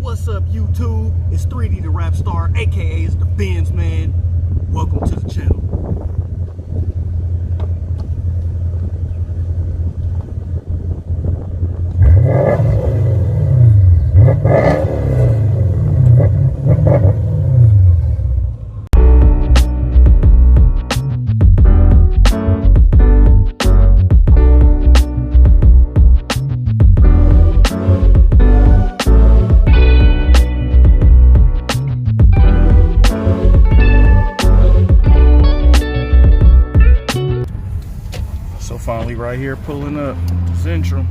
What's up, YouTube? It's 3D the Rap Star, aka it's the Benz Man. Welcome to the channel. Finally right here pulling up the Zentrum.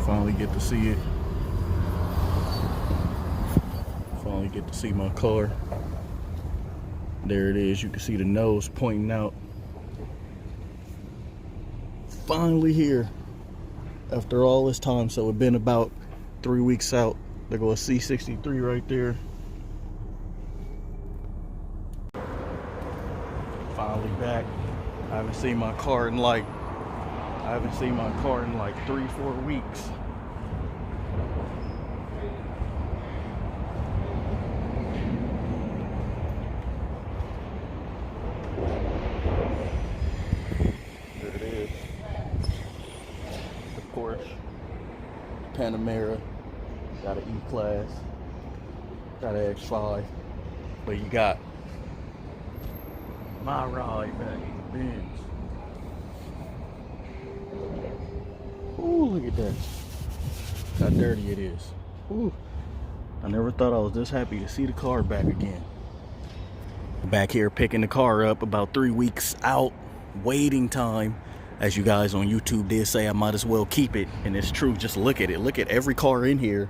Finally get to see it. Finally get to see my car. There it is. You can see the nose pointing out. Finally here after all this time. So it's been about 3 weeks out. There goes a C63 right there. Finally back. I haven't seen my car in like 3-4 weeks. There it is. The Porsche Panamera. Got an E-Class. Got an X5. But you got my ride back in the Benz. Ooh, look at that. How dirty it is. Ooh. I never thought I was this happy to see the car back again. Back here picking the car up, about 3 weeks out, waiting time. As you guys on YouTube did say, I might as well keep it. And it's true, just look at it. Look at every car in here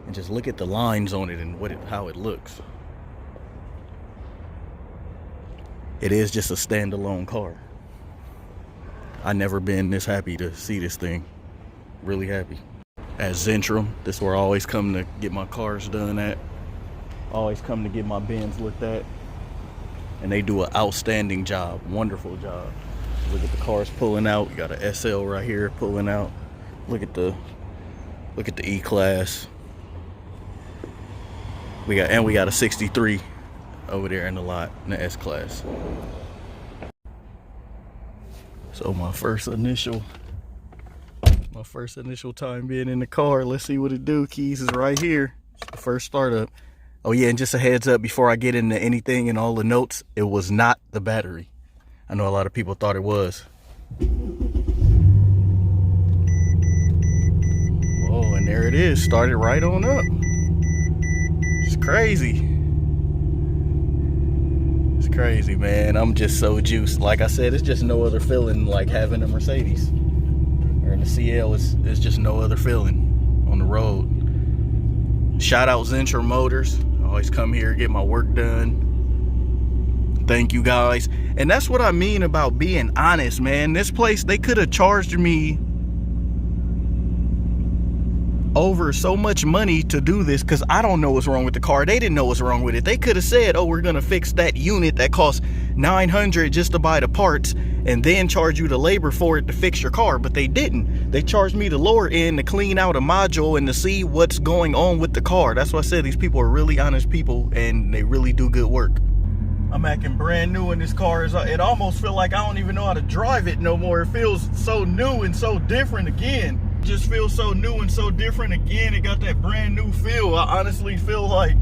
and just look at the lines on it and how it looks. It is just a standalone car. I never been this happy to see this thing. Really happy. At Zentrum, this is where I always come to get my cars done at. Always come to get my Benz looked at. And they do an outstanding job, wonderful job. Look at the cars pulling out. You got an SL right here pulling out. Look at the E-Class. We got a 63 over there in the lot in the S-Class. So my first initial time being in the car. Let's see what it do. Keys is right here. It's the first startup. Oh yeah, and just a heads up before I get into anything and all the notes, it was not the battery. I know a lot of people thought it was. Whoa, and there it is. Started right on up. It's crazy. Crazy, man. I'm just so juiced. Like I said, it's just no other feeling like having a Mercedes or the CL is just no other feeling on the road. Shout out Zentrum Motors. I always come here, get my work done. Thank you guys. And that's what I mean about being honest, man. This place, they could have charged me over so much money to do this because I don't know what's wrong with the car. They didn't know what's wrong with it. They could have said, oh, we're gonna fix that unit that costs $900 just to buy the parts and then charge you the labor for it to fix your car, but they didn't. They charged me the lower end to clean out a module and to see what's going on with the car. That's why I said these people are really honest people and they really do good work. I'm acting brand new in this car. It almost feels like I don't even know how to drive it no more. It feels so new and so different again. Just feels so new and so different again. It got that brand new feel. I honestly feel like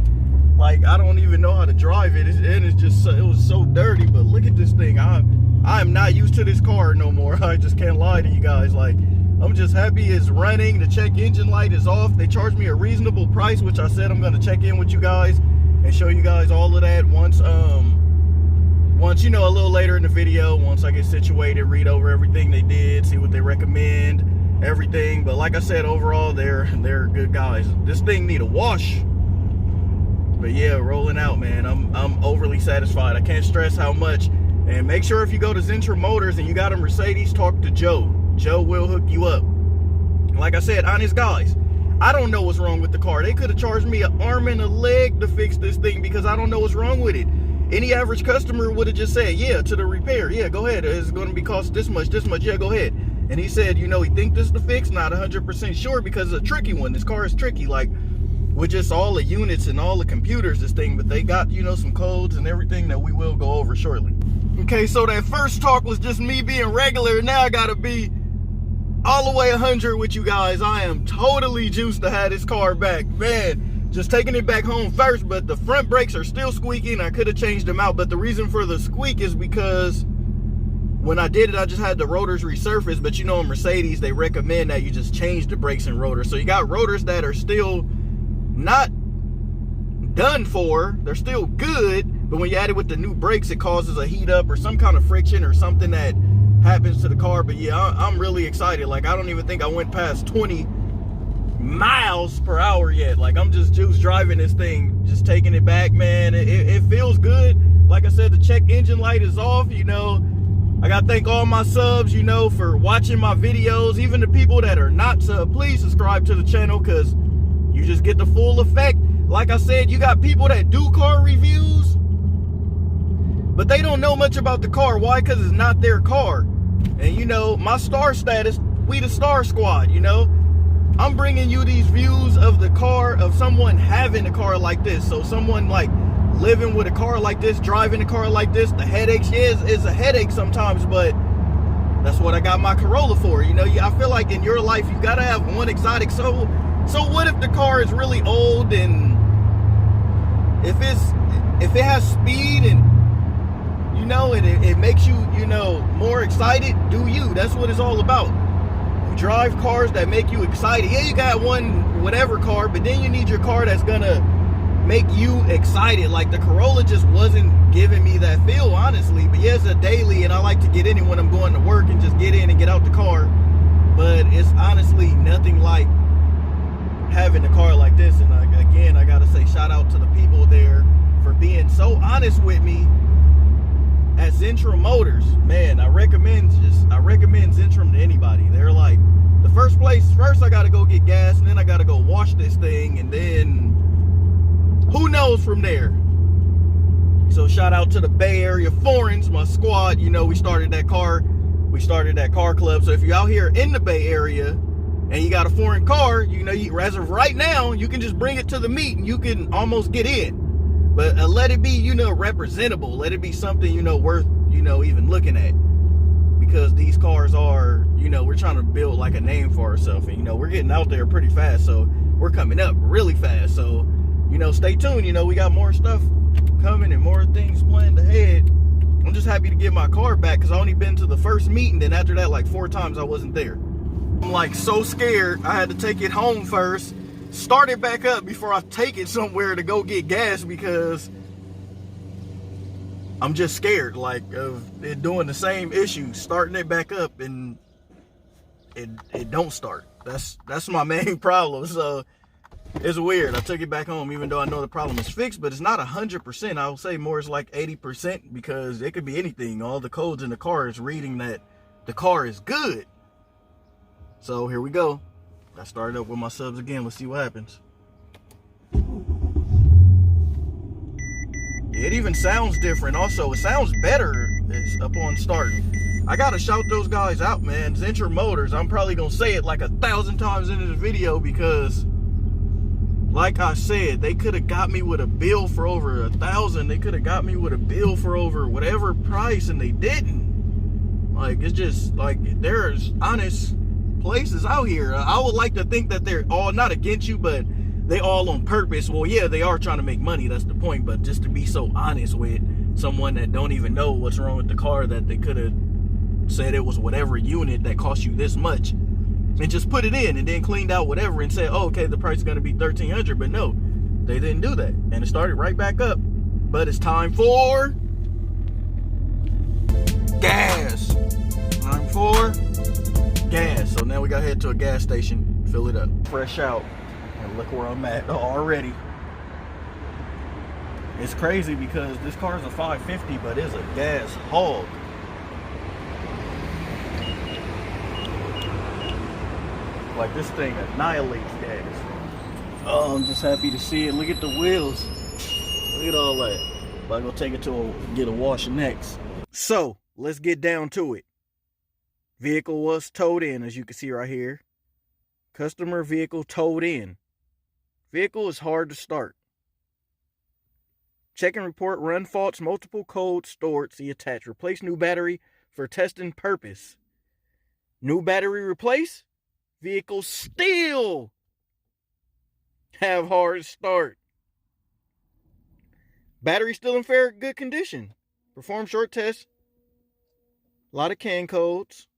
I don't even know how to drive it. It was so dirty. But look at this thing. I'm not used to this car no more. I just can't lie to you guys. Like, I'm just happy it's running. The check engine light is off. They charged me a reasonable price, which I said I'm gonna check in with you guys and show you guys all of that once you know, a little later in the video, once I get situated, read over everything they did, see what they recommend, everything. But like I said, overall they're good guys. This thing need a wash, but yeah, rolling out, man. I'm overly satisfied. I can't stress how much. And make sure if you go to Zentrum Motors and you got a Mercedes, talk to Joe. Joe will hook you up. Like I said, honest guys, I don't know what's wrong with the car. They could have charged me an arm and a leg to fix this thing because I don't know what's wrong with it. Any average customer would have just said, yeah, to the repair. Yeah, go ahead. It's going to be cost this much. Yeah, go ahead. And he said, you know, he think this is the fix, not 100% sure because it's a tricky one. This car is tricky, like with just all the units and all the computers, this thing, but they got, you know, some codes and everything that we will go over shortly. Okay, so that first talk was just me being regular. Now I gotta be all the way 100 with you guys. I am totally juiced to have this car back, man. Just taking it back home first, but the front brakes are still squeaking. I could have changed them out, but the reason for the squeak is because when I did it, I just had the rotors resurfaced. But you know, in Mercedes, they recommend that you just change the brakes and rotors. So you got rotors that are still not done for, they're still good, but when you add it with the new brakes, it causes a heat up or some kind of friction or something that happens to the car. But yeah, I'm really excited. Like, I don't even think I went past 20 miles per hour yet. Like, I'm just juice driving this thing, just taking it back, man. It feels good. Like I said, the check engine light is off. You know, I gotta thank all my subs, you know, for watching my videos. Even the people that are not sub, please subscribe to the channel, because you just get the full effect. Like I said, you got people that do car reviews, but they don't know much about the car. Why? Because it's not their car. And you know, my star status, we the star squad, you know. I'm bringing you these views of the car, of someone having a car like this. So someone like living with a car like this, driving a car like this, the headaches, is a headache sometimes, but that's what I got my Corolla for. You know, I feel like in your life, you gotta have one exotic. So what if the car is really old, and if it has speed and, you know, it makes you, you know, more excited, do you? That's what it's all about. You drive cars that make you excited. Yeah, you got one whatever car, but then you need your car that's gonna make you excited. Like the Corolla just wasn't giving me that feel, honestly. But yeah, it's a daily, and I like to get in it when I'm going to work and just get in and get out the car. But it's honestly nothing like having a car like this. And again, I gotta say shout out to the people there for being so honest with me at Zentrum Motors. Man, I recommend Zentrum to anybody. They're like, the first I gotta go get gas, and then I gotta go wash this thing, and then who knows from there. So shout out to the Bay Area Foreigns, my squad. You know, we started that car club. So if you're out here in the Bay Area and you got a foreign car, you know, as of right now, you can just bring it to the meet and you can almost get in. But let it be, you know, representable. Let it be something, you know, worth, you know, even looking at. Because these cars are, you know, we're trying to build like a name for ourselves. And, you know, we're getting out there pretty fast. So we're coming up really fast. So, you know, stay tuned. You know, we got more stuff coming and more things planned ahead. I'm just happy to get my car back, because I only been to the first meeting. Then after that, like 4 times I wasn't there. I'm like so scared. I had to take it home first, start it back up before I take it somewhere to go get gas, because I'm just scared, like, of it doing the same issue, starting it back up and it don't start. That's my main problem. So it's weird. I took it back home, even though I know the problem is fixed, but it's not 100%. I would say more is like 80%, because it could be anything. All the codes in the car is reading that the car is good. So here we go. I started up with my subs again. Let's see what happens. It even sounds different. Also, it sounds better upon starting. I gotta shout those guys out, man. Zentrum Motors. I'm probably gonna say it like 1,000 times into the video, because like I said, they could have got me with a bill for over 1,000. They could have got me with a bill for over whatever price, and they didn't. Like, it's just like, there's honest places out here. I would like to think that they're all not against you, but they all on purpose. Well, yeah, they are trying to make money, that's the point. But just to be so honest with someone that don't even know what's wrong with the car, that they could have said it was whatever unit that cost you this much, and just put it in and then cleaned out whatever and said, oh, okay, the price is going to be $1,300. But no, they didn't do that, and it started right back up. But it's time for gas. Time for gas. So now we gotta head to a gas station, fill it up, fresh out, and look where I'm at already. It's crazy because this car is a 550, but it's a gas hog. Like, this thing annihilates gas. Oh, I'm just happy to see it. Look at the wheels. Look at all that. But I'm gonna take it to get a wash next. So let's get down to it. Vehicle was towed in, as you can see right here. Customer vehicle towed in. Vehicle is hard to start. Check and report run faults, multiple codes stored. See attached. Replace new battery for testing purpose. New battery replace. Vehicle still have hard start. Battery still in fair good condition. Perform short test. A lot of CAN codes.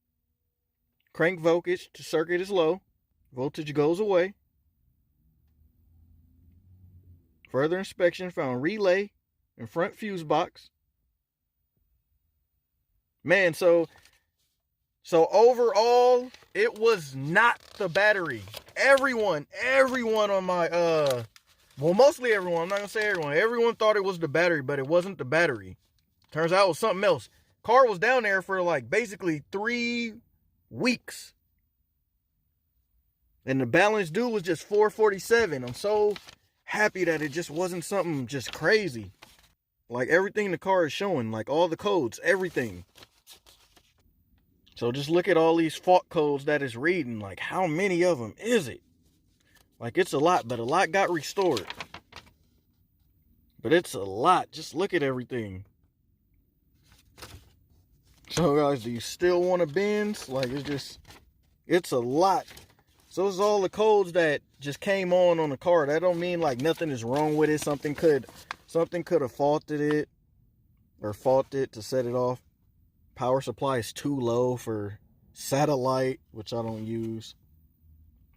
Crank voltage to circuit is low. Voltage goes away. Further inspection found relay and front fuse box. Man, so overall, it was not the battery. Everyone on my, well, mostly everyone, I'm not gonna say everyone. Everyone thought it was the battery, but it wasn't the battery. Turns out it was something else. Car was down there for like basically 3 weeks. And the balance due was just 447. I'm so happy that it just wasn't something just crazy. Like everything the car is showing, like all the codes, everything. So just look at all these fault codes that it's reading. Like how many of them is it? Like it's a lot, but a lot got restored. But it's a lot. Just look at everything. So guys, do you still want a Benz? Like it's a lot. So it's all the codes that just came on the car. That don't mean like nothing is wrong with it. Something could have faulted it or faulted to set it off. Power supply is too low for satellite, which I don't use.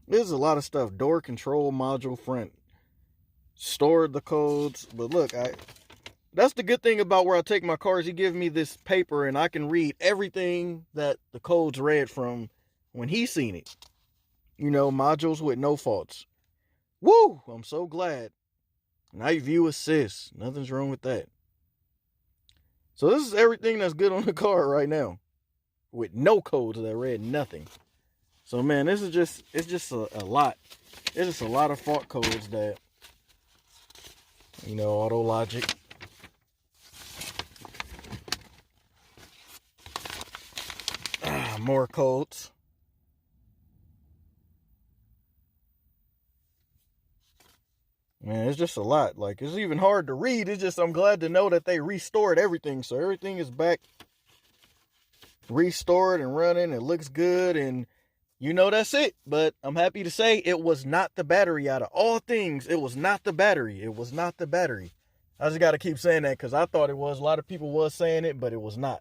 There's a lot of stuff. Door control module front. Stored the codes. But look, that's the good thing about where I take my cars. He gives me this paper and I can read everything that the codes read from when he seen it. You know, modules with no faults. Woo! I'm so glad. Night view assist. Nothing's wrong with that. So this is everything that's good on the car right now. With no codes that read nothing. So man, this is just, it's just a lot. It's just a lot of fault codes that, you know, auto logic. More codes. Man, it's just a lot. Like, it's even hard to read. It's just, I'm glad to know that they restored everything. So everything is back restored and running. It looks good. And, you know, that's it. But I'm happy to say it was not the battery. Out of all things, it was not the battery. It was not the battery. I just got to keep saying that because I thought it was. A lot of people was saying it, but it was not.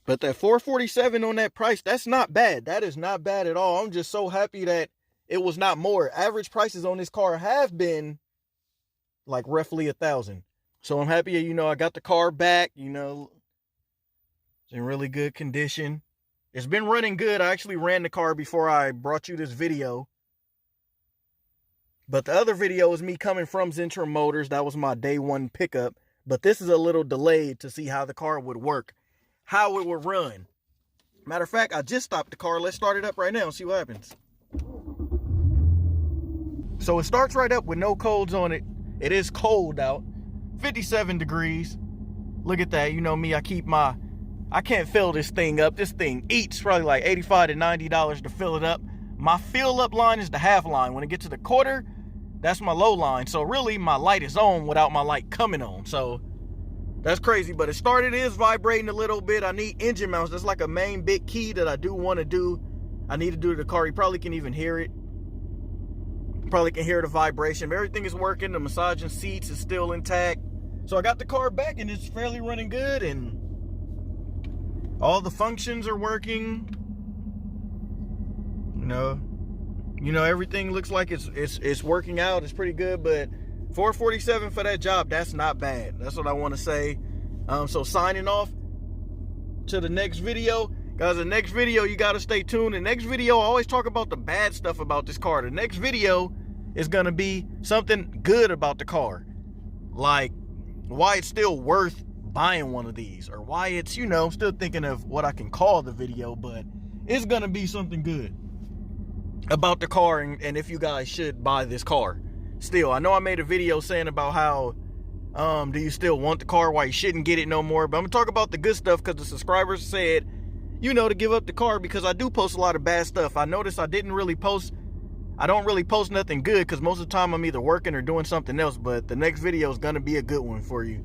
But that 447 on that price, that's not bad. That is not bad at all. I'm just so happy that it was not more. Average prices on this car have been like roughly 1,000. So I'm happy, you know, I got the car back, you know, it's in really good condition. It's been running good. I actually ran the car before I brought you this video. But the other video is me coming from Zentrum Motors. That was my day one pickup. But this is a little delayed to see how the car would work, how it would run. Matter of fact, I just stopped the car. Let's start it up right now and see what happens. So it starts right up with no codes on it. It is cold out. 57 degrees. Look at that. You know me, I can't fill this thing up. This thing eats probably like $85 to $90 to fill it up. My fill up line is the half line. When it gets to the quarter, that's my low line. So really my light is on without my light coming on. So that's crazy. But it is vibrating a little bit. I need engine mounts. That's like a main big key that I do want to do. I need to do to the car. You probably can even hear it. Probably can hear the vibration. Everything is working. The massaging seats is still intact. So I got the car back and it's fairly running good and all the functions are working. You know, everything looks like it's working out. It's pretty good, but 447 for that job, that's not bad. That's what I want to say. So signing off to the next video. Guys, the next video, you got to stay tuned. The next video, I always talk about the bad stuff about this car. The next video is going to be something good about the car. Like, why it's still worth buying one of these. Or why it's, you know, still thinking of what I can call the video. But it's going to be something good about the car and if you guys should buy this car. Still, I know I made a video saying about how, do you still want the car, why you shouldn't get it no more. But I'm going to talk about the good stuff because the subscribers said, you know, to give up the car, because I do post a lot of bad stuff. I noticed I don't really post nothing good, because most of the time I'm either working or doing something else, but the next video is going to be a good one for you.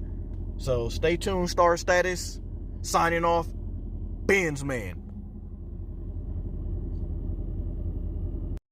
So stay tuned. Star Status, signing off. Benz Man.